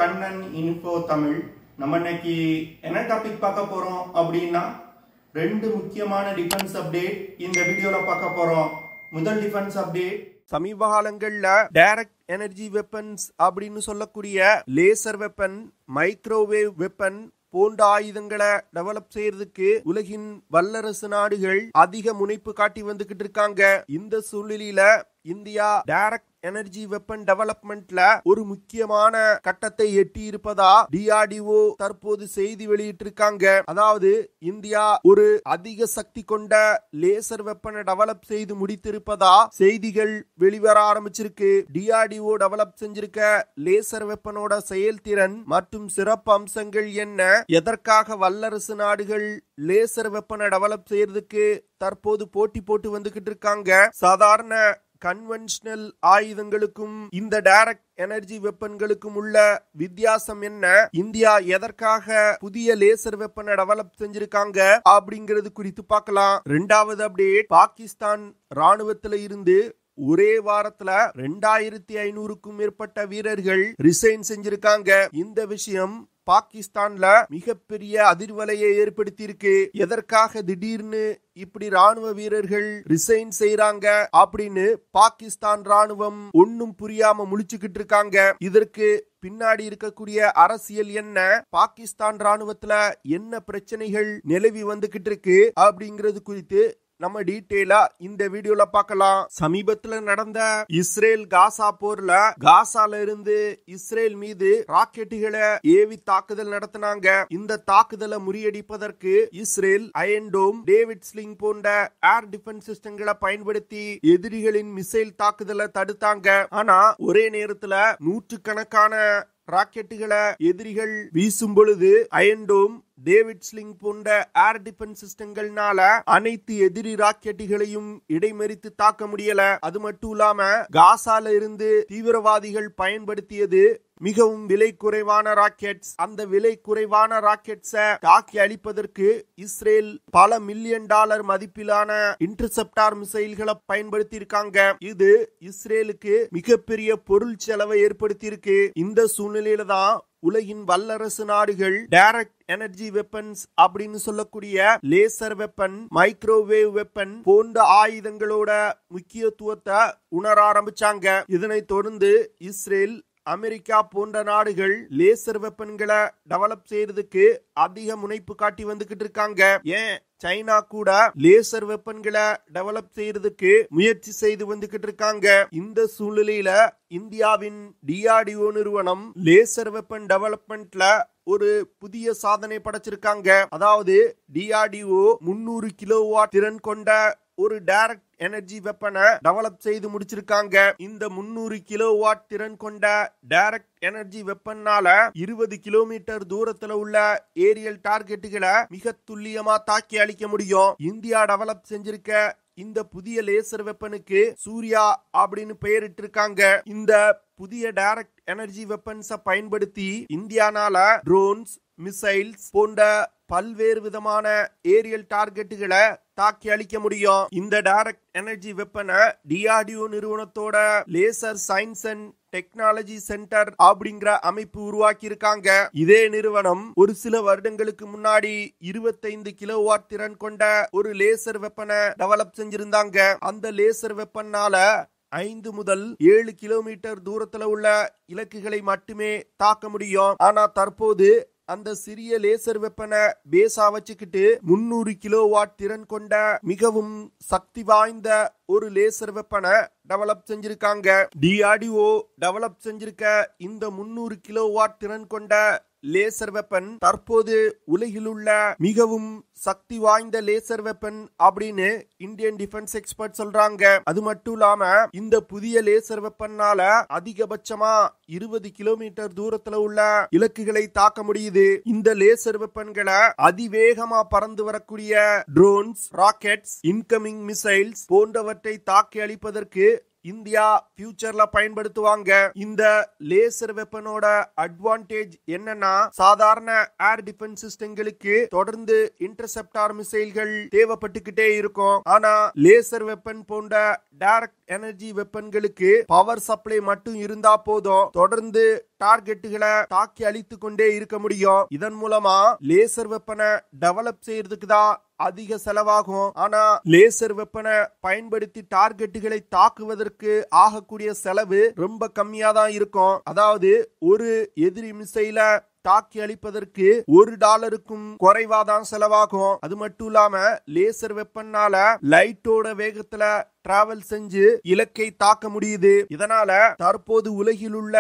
Kannan info Tamil. நம்ம இன்னைக்கு என்ன டாபிக் பார்க்க போறோம் அப்படின்னா, ரெண்டு முக்கியமான டிஃபென்ஸ் அப்டேட் இந்த வீடியோல பார்க்க போறோம். முதல் டிஃபென்ஸ் அப்டேட், சமீப காலங்கள்ல டைரக்ட் எனர்ஜி வெப்பன்ஸ் அப்படின்னு சொல்லக்கூடிய லேசர் வெப்பன், மைக்ரோவேவ் வெப்பன் போன்ற ஆயுதங்களை டெவலப் செய்யறதுக்கு உலகின் வல்லரசு நாடுகள் அதிக முனைப்பு காட்டி வந்துகிட்டு இருக்காங்க. இந்த சூழ்நிலையில இந்தியா டைரக்ட் எனர்ஜி வெப்பன் டெவலப்மெண்ட்ல ஒரு முக்கியமான கட்டத்தை எட்டி இருப்பதா DRDO தற்போது செய்தி வெளியிட்டிருக்காங்க. அதாவது இந்தியா ஒரு அதிக சக்தி கொண்ட லேசர் வெப்பனை டெவலப் செய்து முடித்திருப்பதா செய்திகள் வெளிவர ஆரம்பிச்சிருக்கு. DRDO டெவலப் செஞ்சிருக்க லேசர் வெப்பனோட செயல்திறன் மற்றும் சிறப்பு அம்சங்கள் என்ன, எதற்காக வல்லரசு நாடுகள் லேசர் வெப்பனை டெவலப் செய்யறதுக்கு தற்போது போட்டி போட்டு வந்துகிட்டு இருக்காங்க, சாதாரண கன்வென்ஷனல் ஆயுதங்களுக்கும் இந்த டைரக்ட் எனர்ஜி வெப்பன்களுக்கும் உள்ள வித்தியாசம் என்ன, இந்தியா எதற்காக புதிய லேசர் வெப்பனை டெவலப் செஞ்சிருக்காங்க அப்படிங்கிறது குறித்து பார்க்கலாம். இரண்டாவது அப்டேட், பாகிஸ்தான் ராணுவத்துல இருந்து ஒரே வாரத்துல 2500க்கும் மேற்பட்ட வீரர்கள் ரிசைன் செஞ்சிருக்காங்க. இந்த விஷயம் பாகிஸ்தான்ல மிகப்பெரிய அதிர்வலையை ஏற்படுத்தி இருக்கு. எதற்காக திடீர்னு இப்படி ராணுவ வீரர்கள் ரிசைன் செய்யறாங்க அப்படின்னு பாகிஸ்தான் ராணுவம் ஒன்னும் புரியாம முழிச்சுக்கிட்டு இருக்காங்க. இதற்கு பின்னாடி இருக்கக்கூடிய அரசியல் என்ன, பாகிஸ்தான் ராணுவத்துல என்ன பிரச்சனைகள் நிலவி வந்துகிட்டு இருக்கு அப்படிங்கிறது குறித்து நம்ம டீடைலா இந்த வீடியோல பார்க்கலாம். சமீபத்துல நடந்த இஸ்ரேல் காசா போர்ல காசால இருந்து இஸ்ரேல் மீது ராக்கெட்டுகளை ஏவி தாக்குதல் நடத்தினாங்க. இந்த தாக்குதலை முறியடிப்பதற்கு இஸ்ரேல் அயன் டோம், டேவிட் ஸ்லிங் போன்ற ஏர் டிஃபென்ஸ் சிஸ்டங்களை பயன்படுத்தி எதிரிகளின் மிசைல் தாக்குதலை தடுத்தாங்க. ஆனா ஒரே நேரத்துல நூற்றுக்கணக்கான ராக்கெட்டுகளை எதிரிகள் வீசும் பொழுது அயன் டோம், டேவிட் ஸ்லிங் போன்ற ஏர் டிஃபென்ஸ் சிஸ்டங்கள்னால அனைத்து எதிரி ராக்கெட்டுகளையும் இடைமறித்து தாக்க முடியல. அது மட்டும் இல்லாம காசால இருந்து தீவிரவாதிகள் பயன்படுத்தியது மிகவும் விலை குறைவான ராக்கெட்ஸ். அந்த விலை குறைவான ராக்கெட்ஸை தாக்கி அழிப்பதற்கு இஸ்ரேல் பல $1 மில்லியன் மதிப்பிலான இன்டர்செப்டார் மிசைல்களை பயன்படுத்தி இருக்காங்க. இது இஸ்ரேலுக்கு மிகப்பெரிய பொருள் செலவை ஏற்படுத்தி இருக்கு. இந்த சூழ்நிலையில தான் உலகின் வல்லரசு நாடுகள் டைரக்ட் எனர்ஜி வெப்பன்ஸ் அப்படின்னு சொல்லக்கூடிய லேசர் வெப்பன், மைக்ரோவேவ் வெப்பன் போன்ற ஆயுதங்களோட முக்கியத்துவத்தை உணர ஆரம்பிச்சாங்க. இதனைத் தொடர்ந்து இஸ்ரேல், அமெரிக்கா போன்ற நாடுகள் லேசர் வெப்பன்களை டெவலப் செய்யறதுக்கு அதிக முனைப்பு காட்டி வந்துகிட்டு இருக்காங்க. ஏன் சைனா கூட லேசர் வெப்பன்களை டெவலப் செய்யறதுக்கு முயற்சி செய்து வந்துகிட்டு இருக்காங்க. இந்த சூழ்நிலையில இந்தியாவின் DRDO நிறுவனம் லேசர் வெப்பன் டெவலப்மெண்ட்ல ஒரு புதிய சாதனை படைச்சிருக்காங்க. அதாவது DRDO 300 கிலோவாட் திறன் கொண்ட ஒரு டைரக்ட் எனர்ஜி வெப்பனை டெவலப் செய்து முடிச்சிருக்காங்க. இந்த 300 கிலோவாட் திறன் கொண்ட டைரக்ட் எனர்ஜி வெப்பன்னால 20 கிலோமீட்டர் தூரத்துல உள்ள ஏரியல் டார்கெட்டுகளை மிக துல்லியமா தாக்கி அழிக்க முடியும். இந்தியா டெவலப் செஞ்சிருக்க இந்த புதிய லேசர் வெப்பனுக்கு சூர்யா அப்படின்னு பெயரிட்டு இருக்காங்க. இந்த புதிய டைரக்ட் எனர்ஜி வெப்பன்ஸை பயன்படுத்தி இந்தியானால ட்ரோன்ஸ், மிசைல்ஸ் போன்ற பல்வேறு விதமான ஏரியல் டார்கெட்டுகளை தாக்கி அழிக்க முடியும். இந்த டைரக்ட் எனர்ஜி வெப்பனை DRDO நிறுவனத்தோட laser science and technology centre அப்படிங்கிற அமைப்பு உருவாக்கி இருக்காங்க. இதே நிறுவனம் ஒரு சில வருடங்களுக்கு முன்னாடி 25 கிலோவாட் திறன் கொண்ட ஒரு லேசர் வெப்பனை டெவலப் செஞ்சிருந்தாங்க. அந்த லேசர் வெப்பன்னால 5 முதல் 7 கிலோமீட்டர் தூரத்துல உள்ள இலக்குகளை மட்டுமே தாக்க முடியும். ஆனா தற்போது அந்த சிறிய லேசர் வெப்பனை பேஸா வச்சுக்கிட்டு 300 கிலோவாட் திறன் கொண்ட மிகவும் சக்தி வாய்ந்த ஒரு லேசர் வெப்பனை டெவலப் செஞ்சிருக்காங்க. DRDO டெவலப் செஞ்சிருக்க இந்த 300 கிலோவாட் திறன் கொண்ட லேசர் வெப்பன் தற்போது உலகில் உள்ள மிகவும் சக்தி வாய்ந்த லேசர் வெப்பன் அப்படின்னு இந்தியன் டிஃபென்ஸ் எக்ஸ்பர்ட் சொல்றாங்க. அது மட்டும் இல்லாம இந்த புதிய லேசர் வெப்பன்னால அதிகபட்சமா 20 கிலோமீட்டர் தூரத்துல உள்ள இலக்குகளை தாக்க முடியுது. இந்த லேசர் வெப்பன்களை அதிவேகமா பறந்து வரக்கூடிய ட்ரோன்ஸ், ராக்கெட்ஸ், இன்கமிங் மிசைல்ஸ் போன்றவற்றை தாக்கி அழிப்பதற்கு இந்தியா ஃபியூச்சர்ல பயன்படுத்துவாங்க. இந்த லேசர் வெப்பனோட அட்வான்டேஜ் என்னன்னா, சாதாரண ஏர் டிஃபென்ஸ் சிஸ்டங்களுக்கு தொடர்ந்து இன்டர்செப்டார் மிசைல்கள் தேவைப்பட்டுக்கிட்டே இருக்கும். ஆனா லேசர் வெப்பன் போன்ற டைரக்ட் எனர்ஜி வெப்பன்களுக்கு பவர் சப்ளை மட்டும் இருந்தா போதும், தொடர்ந்து டார்கெட்டுகளை தாக்கி அழித்து கொண்டே இருக்க முடியும். இதன் மூலமா லேசர் வெப்பனை டெவலப் செய்யறதுக்கு தான் அதிக செலவாகும். ஆனா லேசர் வெப்பனை பயன்படுத்தி டார்கெட்டுகளை தாக்குவதற்கு ஆகக்கூடிய செலவு ரொம்ப கம்மியா தான் இருக்கும். அதாவது ஒரு எதிரி மிசைல தாக்கி அழிப்பதற்கு $1 குறைவாதான் செலவாகும். அது மட்டும் இல்லாம லேசர் வெப்பனால லைட்டோட வேகத்துல டிராவல் செஞ்சு இலக்கை தாக்க முடியுது. இதனால தற்போது உலகில் உள்ள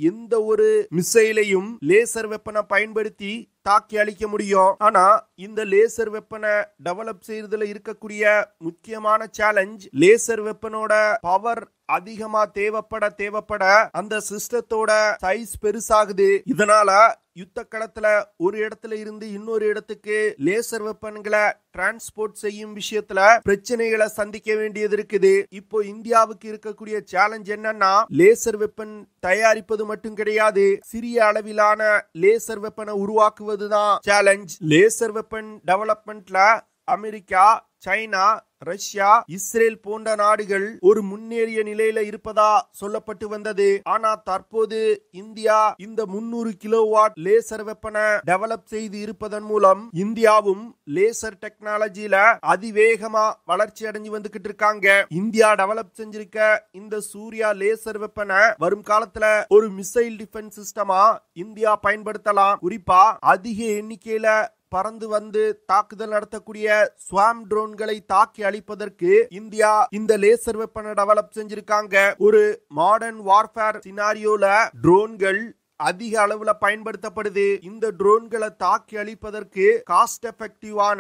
எந்த ஒரு மிசைலையும் லேசர் வெப்பனை பயன்படுத்தி தாக்கி அழிக்க முடியும். ஆனா இந்த லேசர் வெப்பனை டெவலப் செய்யறதுல இருக்கக்கூடிய முக்கியமான சேலஞ்ச், லேசர் வெப்பனோட பவர் அதிகமா தேவைப்பட அந்த சிஸ்டத்தோட சைஸ் பெருசாகுது. இதனால யுத்த களத்துல ஒரு இடத்துல இருந்து இன்னொரு இடத்துக்கு லேசர் வெப்பன்களை டிரான்ஸ்போர்ட் செய்யும் விஷயத்துல பிரச்சனைகளை சந்திக்க வேண்டியது இருக்குது. இப்போ இந்தியாவுக்கு இருக்கக்கூடிய சேலஞ்ச் என்னன்னா, லேசர் வெப்பன் தயாரிப்பது மட்டும் கிடையாது, சிறிய அளவிலான லேசர் வெப்பனை உருவாக்குவதுதான் சேலஞ்ச். லேசர் வெப்பன் டெவலப்மெண்ட்ல அமெரிக்கா, சைனா, ரஷ்யா, இஸ்ரேல் போன்ற நாடுகள் ஒரு முன்னேறிய நிலையில இருப்பதா சொல்லப்பட்டு வந்தது. ஆனா தற்போது இந்தியா இந்த 300 கிலோவாட் லேசர் வெப்பனை டெவலப் செய்து இருப்பதன் மூலம் இந்தியாவும் லேசர் டெக்னாலஜில அதிவேகமா வளர்ச்சி அடைஞ்சு வந்துகிட்டு இருக்காங்க. இந்தியா டெவலப் செஞ்சிருக்க இந்த சூர்யா லேசர் வெப்பனை வரும் காலத்துல ஒரு மிசைல் டிஃபென்ஸ் சிஸ்டமா இந்தியா பயன்படுத்தலாம். குறிப்பா அதிக எண்ணிக்கையில பறந்து வந்து தாக்குதல் நடத்தக்கூடிய ஸ்வாம் ட்ரோன்களை தாக்கி அழிப்பதற்கு இந்தியா இந்த லேசர் வெப்பனை டெவலப் செஞ்சிருக்காங்க. ஒரு மாடர்ன் வார்ஃபேர் சினாரியோல ட்ரோன்கள் அதிக அளவுல பயன்படுத்தப்படுது. இந்த ட்ரோன்களை தாக்கி அழிப்பதற்கு காஸ்ட் எஃபெக்டிவான,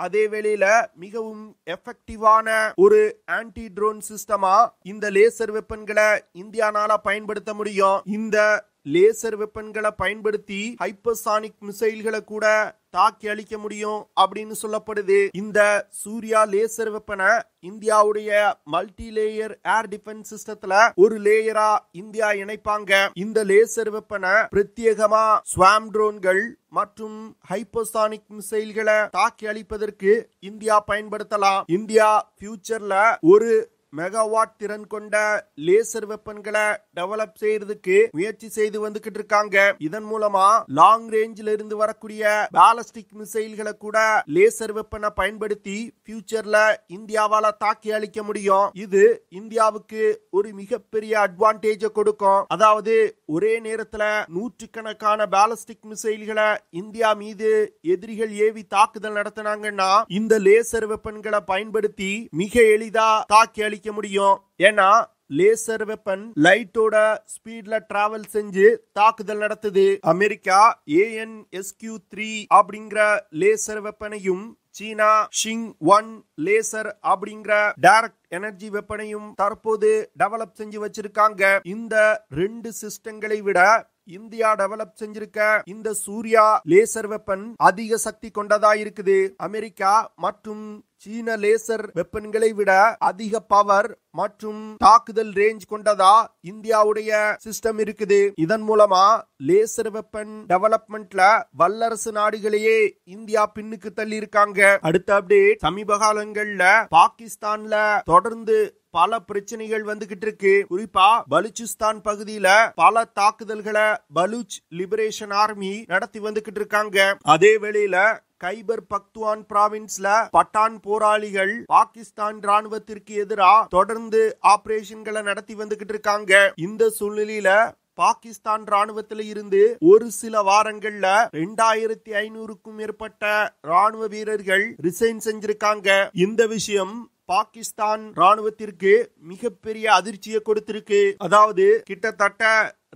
அதே வேளையில மிகவும் எஃபெக்டிவான ஒரு ஆன்டி ட்ரோன் சிஸ்டமா இந்த லேசர் வெப்பன்களை இந்தியானால பயன்படுத்த முடியும். இந்த லேசர் வெப்பன்களை பயன்படுத்தி ஹைப்பர்சானிக் மிசைல்களை கூட தாக்கி அழிக்க முடியும் அப்படின்னு சொல்லப்படுது. இந்த சூர்யா லேசர் வெப்பனை இந்தியாவுடைய மல்டி லேயர் ஏர் டிஃபென்ஸ் சிஸ்டத்துல ஒரு லேயரா இந்தியா இணைப்பாங்க. இந்த லேசர் வெப்பனை பிரத்யேகமா ஸ்வாம் ட்ரோன்கள் மற்றும் ஹைப்பர்சானிக் மிசைல்களை தாக்கி அழிப்பதற்கு இந்தியா பயன்படுத்தலாம். இந்தியா ஃபியூச்சர்ல ஒரு மெகாவாட் திறன் கொண்ட லேசர் வெப்பன்களை டெவலப் செய்யறதுக்கு முயற்சி செய்து வந்துகிட்டு இருக்காங்க. இதன் மூலமா லாங் ரேஞ்சில இருந்து வரக்கூடிய பாலிஸ்டிக் மிசைல்களை கூட லேசர் வெப்பனை பயன்படுத்தி ஃபியூச்சர்ல இந்தியாவால தாக்கி அழிக்க முடியும். இது இந்தியாவுக்கு ஒரு மிகப்பெரிய அட்வான்டேஜ் கொடுக்கும். அதாவது ஒரே நேரத்துல நூற்றுக்கணக்கான பாலிஸ்டிக் மிசைல்களை இந்தியா மீது எதிரிகள் ஏவி தாக்குதல் நடத்தினாங்கன்னா இந்த லேசர் வெப்பன்களை பயன்படுத்தி மிக எளிதா தாக்கி அழிக்க முடியும். ஏன்னா லேசர் வெப்பன் லைட்டோட ஸ்பீட்ல டிராவல் செஞ்சு தாக்குதல் நடத்துது. அமெரிக்கா AN/SQ-3 அப்படிங்கிற லேசர் வெப்பனையும், சீனா Xing-1 லேசர் அப்படிங்கிற டைரக்ட் எனர்ஜி வெப்பனையும் தற்போது டெவலப் செஞ்சு வச்சிருக்காங்க. இந்த 2 சிஸ்டங்களை விட இந்தியா டெவலப் செஞ்சிருக்க இந்த சூர்யா லேசர் வெப்பன் அதிக சக்தி கொண்டதா இருக்குது. அமெரிக்கா மற்றும் சீன லேசர் வெப்பன்களை விட அதிக பவர் மற்றும் தாக்குதல் ரேஞ்ச் கொண்டதா இந்தியாவுடைய சிஸ்டம் இருக்குது. இதன் மூலமா லேசர் வெப்பன் டெவலப்மெண்ட்ல வல்லரசு நாடுகளையே இந்தியா பின்னுக்கு தள்ளி இருக்காங்க. அடுத்த அப்டேட், சமீப காலங்கள்ல பாகிஸ்தான்ல தொடர்ந்து பல பிரச்சனைகள் வந்துகிட்டு இருக்கு. குறிப்பா பலுச்சிஸ்தான் பகுதியில பல தாக்குதல்களை பலூச் லிபரேஷன் ஆர்மி நடத்தி வந்துகிட்டு இருக்காங்க. அதே வேளையில கைபர் பக்துவான் பிராவின்ஸ்ல பட்டான் போராளிகள் பாகிஸ்தான் ராணுவத்திற்கு எதிராக தொடர்ந்து ஆபரேஷன்களை நடத்தி வந்துகிட்டு இருக்காங்க. இந்த சூழ்நிலையில பாகிஸ்தான் ராணுவத்தில இருந்து ஒரு சில வாரங்கள்ல 2500க்கும் மேற்பட்ட ராணுவ வீரர்கள் ரிசைன் செஞ்சிருக்காங்க. இந்த விஷயம் பாகிஸ்தான் ராணுவத்திற்கு மிகப்பெரிய அதிர்ச்சியை கொடுத்திருக்கு. அதாவது கிட்டத்தட்ட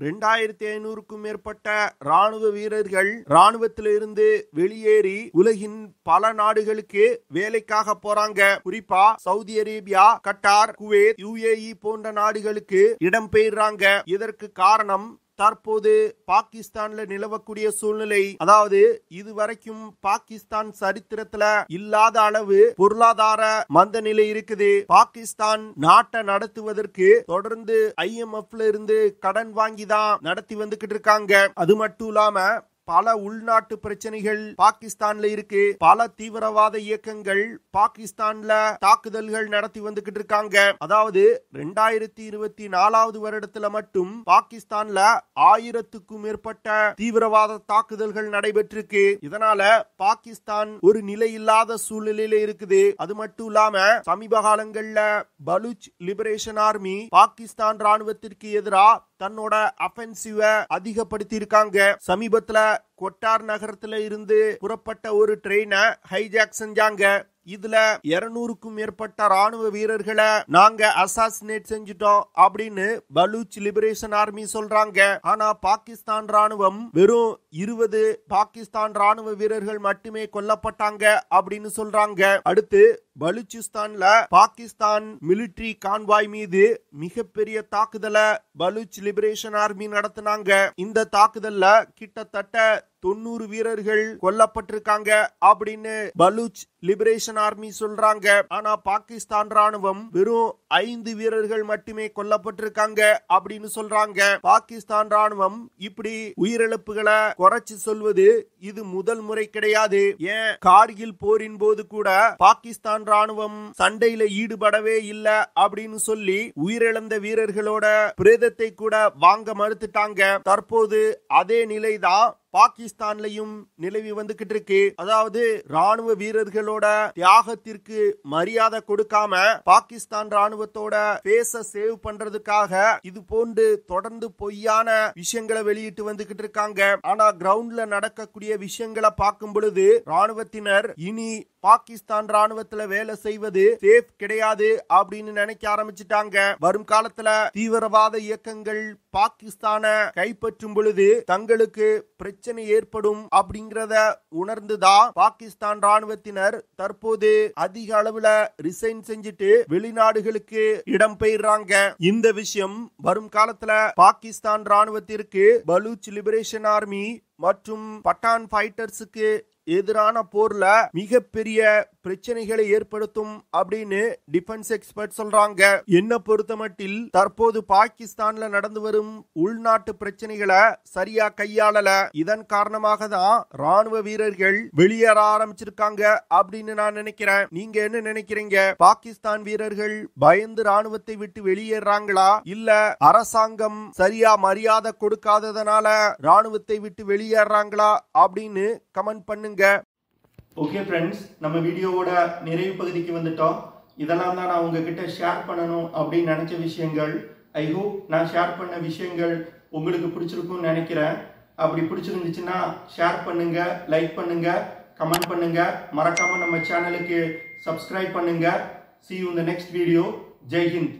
2500க்கும் மேற்பட்ட ராணுவ வீரர்கள் ராணுவத்திலிருந்து வெளியேறி உலகின் பல நாடுகளுக்கு வேலைக்காக போறாங்க. குறிப்பா Saudi Arabia, Qatar, Kuwait, UAE போன்ற நாடுகளுக்கு இடம்பெயர்றாங்க. இதற்கு காரணம் தற்போது பாகிஸ்தான்ல நிலவக்கூடிய சூழ்நிலை. அதாவது இதுவரைக்கும் பாகிஸ்தான் சரித்திரத்துல இல்லாத அளவு பொருளாதார மந்த நிலை இருக்குது. பாகிஸ்தான் நாட்டை நடத்துவதற்கு தொடர்ந்து IMF இருந்து கடன் வாங்கி தான் நடத்தி வந்துகிட்டு இருக்காங்க. அது மட்டும் இல்லாம பல உள்நாட்டு பிரச்சனைகள் பாகிஸ்தான்ல இருக்கு. பல தீவிரவாத இயக்கங்கள் பாகிஸ்தான்ல தாக்குதல்கள் நடத்தி வந்துகிட்டு இருக்காங்க. அதாவது 2024 வருடத்துல மட்டும் பாகிஸ்தான்ல 1000க்கும் மேற்பட்ட தீவிரவாத தாக்குதல்கள் நடைபெற்றிருக்கு. இதனால பாகிஸ்தான் ஒரு நிலை இல்லாத சூழ்நிலையில இருக்குது. அது மட்டும் இல்லாம சமீப காலங்கள்ல பலூச் லிபரேஷன் ஆர்மி பாகிஸ்தான் ராணுவத்திற்கு எதிராக தன்னோட அஃபென்சிவ அதிகப்படுத்தி இருக்காங்க. சமீபத்துல கொட்டார் நகரத்துல இருந்து புறப்பட்ட ஒரு ட்ரெயினை ஹைஜாக் செஞ்சாங்க. இதுல 200க்கும் மேற்பட்ட ராணுவ வீரர்களை நாங்க அசாசினேட் செஞ்சுட்டோம் அப்படின்னு பலூச் லிபரேஷன் ஆர்மி சொல்றாங்க. ஆனா பாகிஸ்தான் ராணுவம் வெறும் 20 பாகிஸ்தான் ராணுவ வீரர்கள் மட்டுமே கொல்லப்பட்டாங்க அப்படின்னு சொல்றாங்க. அடுத்து பலூச்சிஸ்தான்ல பாகிஸ்தான் மிலிட்டரி கான்வாய் மீது மிகப்பெரிய தாக்குதலை பலூச் லிபரேஷன் ஆர்மி நடத்தினாங்க. இந்த தாக்குதல்ல கிட்டத்தட்ட 90 வீரர்கள் கொல்லப்பட்டிருக்காங்க அப்படின்னு பலூச் லிபரேஷன் ஆர்மி சொல்றாங்க. ஆனா பாகிஸ்தான் ராணுவம் வெறும் 5 வீரர்கள் மட்டுமே கொல்லப்பட்டிருக்காங்க அப்படின்னு சொல்றாங்க. பாகிஸ்தான் ராணுவம் இப்படி உயிரிழப்புகளை குறைச்சு சொல்வது இது முதல் முறை கிடையாது. ஏன் கார்கில் போரின் போது கூட பாகிஸ்தான் ராணுவம் சண்டையில ஈடுபடவே இல்ல அப்படின்னு சொல்லி உயிரிழந்த வீரர்களோட பிரேதத்தை கூட வாங்க மறுத்துட்டாங்க. தற்போது அதே நிலைதான் பாகிஸ்தான்லயும் நிலவி வந்துகிட்டு இருக்கு. அதாவது ராணுவ வீரர்களோட தியாகத்திற்கு மரியாதை கொடுக்காம பாகிஸ்தான் ராணுவத்தோட பேச சேவ் பண்றதுக்காக இது போன்று தொடர்ந்து பொய்யான விஷயங்களை வெளியிட்டு வந்துகிட்டு இருக்காங்க. ஆனா கிரவுண்ட்ல நடக்கக்கூடிய விஷயங்களை பார்க்கும் பொழுது ராணுவத்தினர் இனி பாகிஸ்தான் ராணுவத்துல வேலை செய்வது சேஃப் கிடையாது அப்படின்னு நினைக்க ஆரம்பிச்சுட்டாங்க. வரும் காலத்துல தீவிரவாத இயக்கங்கள் பாகிஸ்தானை கைப்பற்றும் பொழுது தங்களுக்கு பிரச்சனை ஏற்படும் அப்படிங்கறத உணர்ந்துதான் பாகிஸ்தான் ராணுவத்தினர் தற்போது அதிக அளவுல ரிசைன் செஞ்சுட்டு வெளிநாடுகளுக்கு இடம் பெயர்றாங்க. இந்த விஷயம் வரும் காலத்துல பாகிஸ்தான் ராணுவத்திற்கு பலூச் லிபரேஷன் ஆர்மி மற்றும் பட்டான் ஃபைட்டர்ஸுக்கு எதிரான போர்ல மிகப்பெரிய பிரச்சனைகளை ஏற்படுத்தும் அப்படின்னு டிஃபென்ஸ் எக்ஸ்பர்ட் சொல்றாங்க. என்ன பொறுத்தமட்டில் தற்போது பாகிஸ்தான்ல நடந்து வரும் உள்நாட்டு பிரச்சனைகளை சரியா கையாளல. இதன் காரணமாக தான் ராணுவ வீரர்கள் வெளியேற ஆரம்பிச்சிருக்காங்க அப்படின்னு நான் நினைக்கிறேன். நீங்க என்ன நினைக்கிறீங்க? பாகிஸ்தான் வீரர்கள் பயந்து ராணுவத்தை விட்டு வெளியேறாங்களா, இல்ல அரசாங்கம் சரியா மரியாதை கொடுக்காததனால ராணுவத்தை விட்டு வெளியேறாங்களா அப்படின்னு கமெண்ட் பண்ணுங்க. ஓகே ஃப்ரெண்ட்ஸ், நம்ம வீடியோவோட நிறைவு பகுதிக்கு வந்துட்டோம். இதெல்லாம் தான் நான் உங்ககிட்ட ஷேர் பண்ணணும் அப்படின்னு நினைச்ச விஷயங்கள். ஐ ஹோப் நான் ஷேர் பண்ண விஷயங்கள் உங்களுக்கு பிடிச்சிருக்கும்னு நினைக்கிறேன். அப்படி பிடிச்சிருந்துச்சுன்னா ஷேர் பண்ணுங்க, லைக் பண்ணுங்க, கமெண்ட் பண்ணுங்க. மறக்காம நம்ம சேனலுக்கு சப்ஸ்கிரைப் பண்ணுங்க. See you in the next video. Jai Hind.